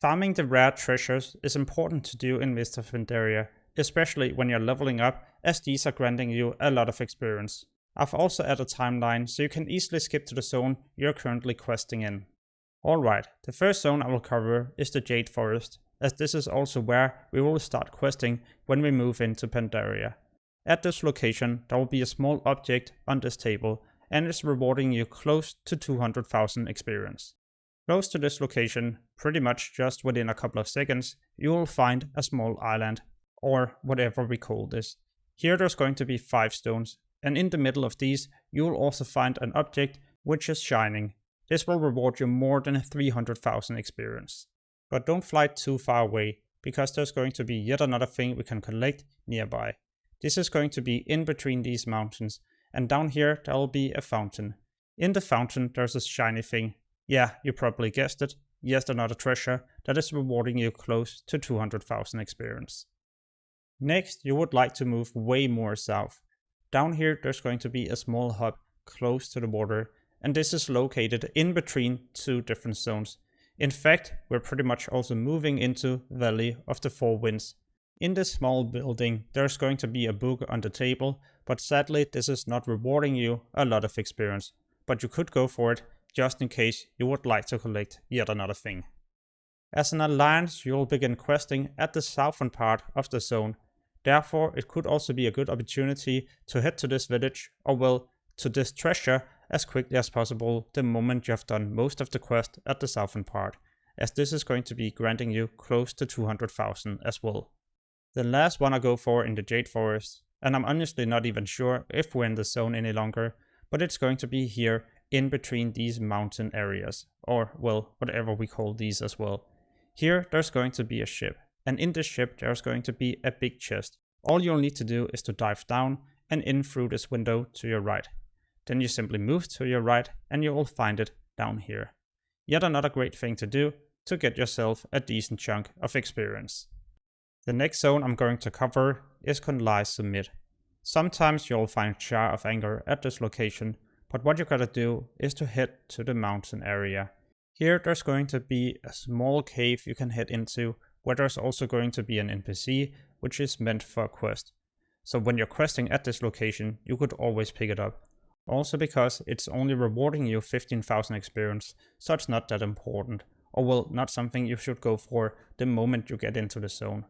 Farming the rare treasures is important to do in Mist of Pandaria, especially when you're leveling up, as these are granting you a lot of experience. I've also added a timeline so you can easily skip to the zone you're currently questing in. Alright, the first zone I will cover is the Jade Forest, as this is also where we will start questing when we move into Pandaria. At this location there will be a small object on this table, and it's rewarding you close to 200,000 experience. Close to this location, pretty much just within a couple of seconds, you will find a small island, or whatever we call this. Here there's going to be 5 stones, and in the middle of these you will also find an object which is shining. This will reward you more than 300,000 experience. But don't fly too far away, because there's going to be yet another thing we can collect nearby. This is going to be in between these mountains, and down here there will be a fountain. In the fountain there's a shiny thing. Yeah, you probably guessed it, yet another treasure that is rewarding you close to 200,000 experience. Next, you would like to move way more south. Down here there's going to be a small hub close to the water, and this is located in between 2 different zones. In fact, we're pretty much also moving into Valley of the Four Winds. In this small building there's going to be a book on the table, but sadly this is not rewarding you a lot of experience, but you could go for it just in case you would like to collect yet another thing. As an alliance you will begin questing at the southern part of the zone, therefore it could also be a good opportunity to head to this village, or well, to this treasure as quickly as possible the moment you have done most of the quest at the southern part, as this is going to be granting you close to 200,000 as well. The last one I go for in the Jade Forest, and I'm honestly not even sure if we're in the zone any longer, but it's going to be here in between these mountain areas, or well, whatever we call these as well. Here there's going to be a ship, and in this ship there's going to be a big chest. All you'll need to do is to dive down and in through this window to your right. Then you simply move to your right and you will find it down here. Yet another great thing to do to get yourself a decent chunk of experience. The next zone I'm going to cover is Kun-Lai Summit. Sometimes you'll find Jar of Anger at this location, but what you gotta do is to head to the mountain area. Here there's going to be a small cave you can head into, where there's also going to be an NPC which is meant for a quest. So when you're questing at this location you could always pick it up. Also because it's only rewarding you 15,000 experience, so it's not that important, or well, not something you should go for the moment you get into the zone.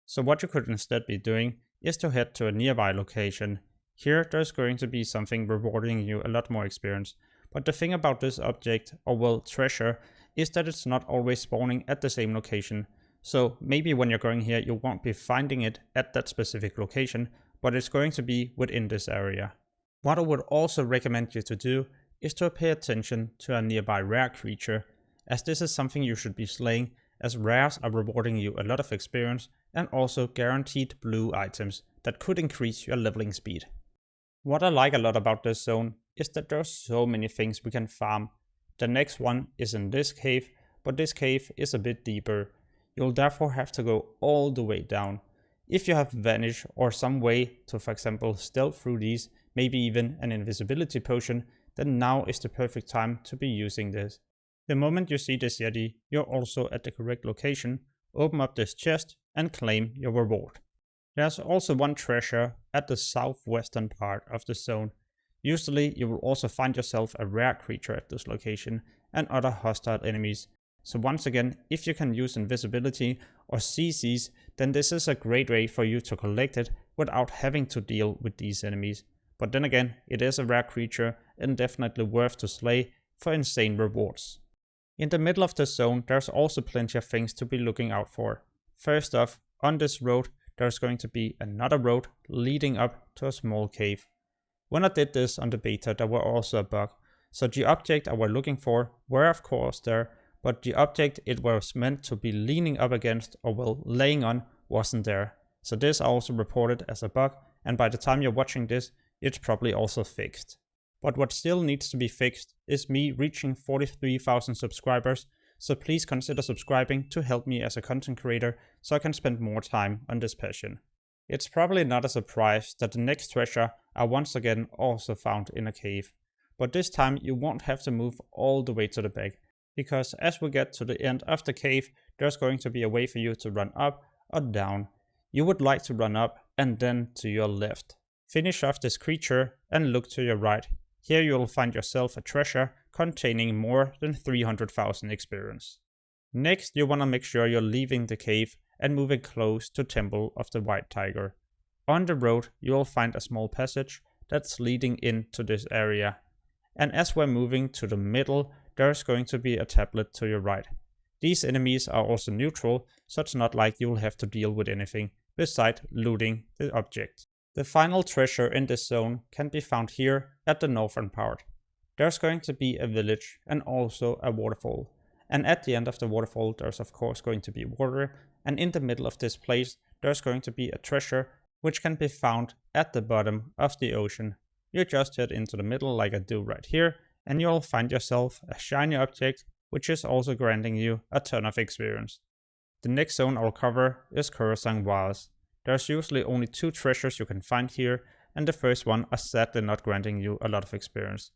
So what you could instead be doing is to head to a nearby location. Here there's going to be something rewarding you a lot more experience, but the thing about this object, or well, treasure, is that it's not always spawning at the same location. So maybe when you're going here you won't be finding it at that specific location, but it's going to be within this area. What I would also recommend you to do is to pay attention to a nearby rare creature, as this is something you should be slaying, as rares are rewarding you a lot of experience and also guaranteed blue items that could increase your leveling speed. What I like a lot about this zone is that there are so many things we can farm. The next one is in this cave, but this cave is a bit deeper. You'll therefore have to go all the way down. If you have Vanish or some way to, for example, stealth through these, maybe even an invisibility potion, then now is the perfect time to be using this. The moment you see this Yeti, you're also at the correct location. Open up this chest and claim your reward. There's also one treasure at the southwestern part of the zone. Usually you will also find yourself a rare creature at this location and other hostile enemies. So once again, if you can use invisibility or CCs, then this is a great way for you to collect it without having to deal with these enemies. But then again, it is a rare creature and definitely worth to slay for insane rewards. In the middle of the zone there's also plenty of things to be looking out for. First off, on this road there's going to be another road leading up to a small cave. When I did this on the beta there were also a bug, so the object I were looking for were of course there, but the object it was meant to be leaning up against, or well, laying on, wasn't there. So this I also reported as a bug, and by the time you're watching this it's probably also fixed. But what still needs to be fixed is me reaching 43,000 subscribers, so please consider subscribing to help me as a content creator so I can spend more time on this passion. It's probably not a surprise that the next treasure are once again also found in a cave, but this time you won't have to move all the way to the back. because as we get to the end of the cave, there's going to be a way for you to run up or down. You would like to run up and then to your left. Finish off this creature and look to your right. Here you will find yourself a treasure containing more than 300,000 experience. Next, you want to make sure you're leaving the cave and moving close to Temple of the White Tiger. On the road, you will find a small passage that's leading into this area. And as we're moving to the middle, there's going to be a tablet to your right. These enemies are also neutral, so it's not like you'll have to deal with anything besides looting the object. The final treasure in this zone can be found here at the northern part. There's going to be a village and also a waterfall. And at the end of the waterfall there's of course going to be water, and in the middle of this place there's going to be a treasure which can be found at the bottom of the ocean. You just head into the middle like I do right here, and you'll find yourself a shiny object which is also granting you a ton of experience. The next zone I'll cover is Krasarang Wilds. There's usually only 2 treasures you can find here, and the first one is sadly not granting you a lot of experience.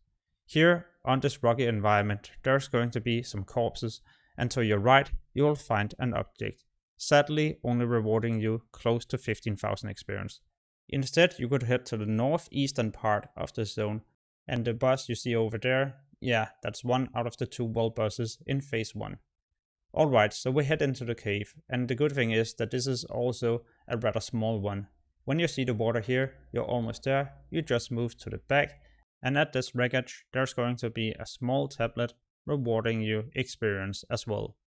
Here, on this rocky environment, there's going to be some corpses, and to your right, you will find an object, sadly only rewarding you close to 15,000 experience. Instead, you could head to the northeastern part of the zone, and the boss you see over there, yeah, that's one out of the 2 world bosses in phase 1. Alright, so we head into the cave, and the good thing is that this is also a rather small one. When you see the water here, you're almost there, you just move to the back, and at this wreckage there's going to be a small tablet rewarding you experience as well.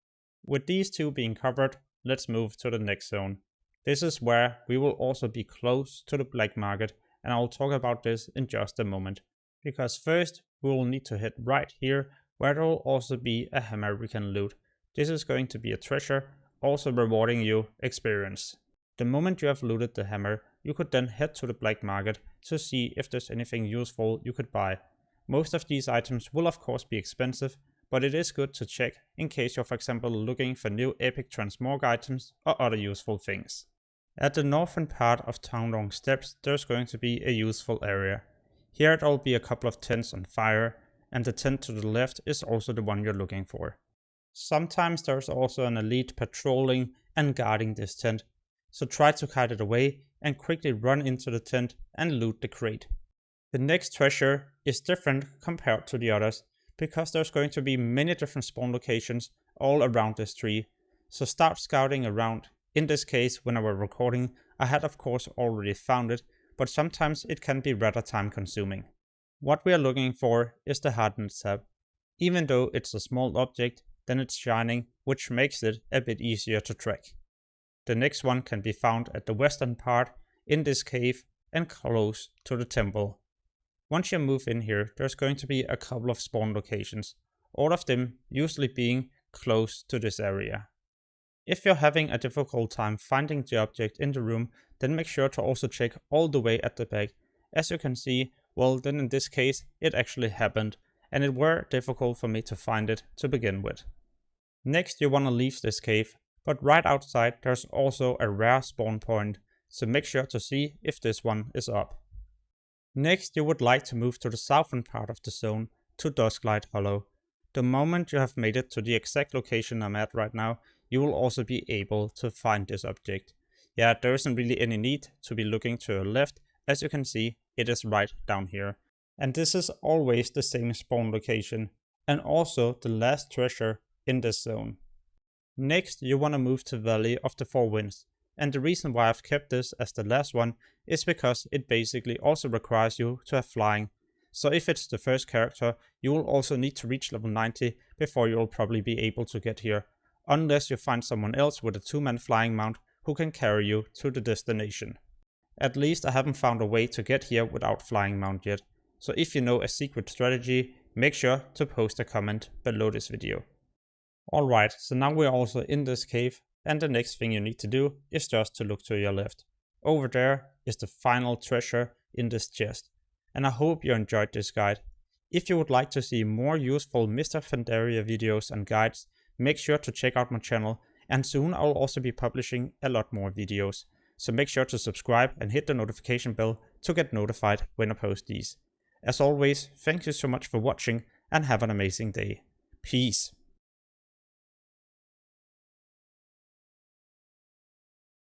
With these 2 being covered, let's move to the next zone. This is where we will also be close to the black market, and I'll talk about this in just a moment. Because first we will need to head right here, where there will also be a hammer we can loot. This is going to be a treasure, also rewarding you experience. The moment you have looted the hammer, you could then head to the black market to see if there's anything useful you could buy. Most of these items will of course be expensive, but it is good to check in case you're for example looking for new epic transmog items or other useful things. At the northern part of Townlong Steppes there's going to be a useful area. Here there will be a couple of tents on fire, and the tent to the left is also the one you're looking for. Sometimes there's also an elite patrolling and guarding this tent, so try to kite it away and quickly run into the tent and loot the crate. The next treasure is different compared to the others, because there's going to be many different spawn locations all around this tree, so start scouting around. In this case, when I was recording, I had of course already found it, but sometimes it can be rather time consuming. What we are looking for is the hardened sap. Even though it's a small object, then it's shining, which makes it a bit easier to track. The next one can be found at the western part in this cave and close to the temple. Once you move in here, there's going to be a couple of spawn locations, all of them usually being close to this area. If you're having a difficult time finding the object in the room, then make sure to also check all the way at the back. As you can see, well then in this case it actually happened, and it were difficult for me to find it to begin with. Next you want to leave this cave, but right outside there's also a rare spawn point, so make sure to see if this one is up. Next you would like to move to the southern part of the zone, to Dusklight Hollow. The moment you have made it to the exact location I'm at right now, you will also be able to find this object. Yeah, there isn't really any need to be looking to your left, as you can see it is right down here. And this is always the same spawn location, and also the last treasure in this zone. Next you want to move to Valley of the Four Winds, and the reason why I've kept this as the last one is because it basically also requires you to have flying. So if it's the first character, you will also need to reach level 90 before you'll probably be able to get here, unless you find someone else with a 2-man flying mount who can carry you to the destination. At least I haven't found a way to get here without flying mount yet, so if you know a secret strategy, make sure to post a comment below this video. Alright, so now we're also in this cave, and the next thing you need to do is just to look to your left. Over there is the final treasure in this chest, and I hope you enjoyed this guide. If you would like to see more useful Mr. Pandaria videos and guides, make sure to check out my channel, and soon I'll also be publishing a lot more videos. So make sure to subscribe and hit the notification bell to get notified when I post these. As always, thank you so much for watching and have an amazing day. Peace.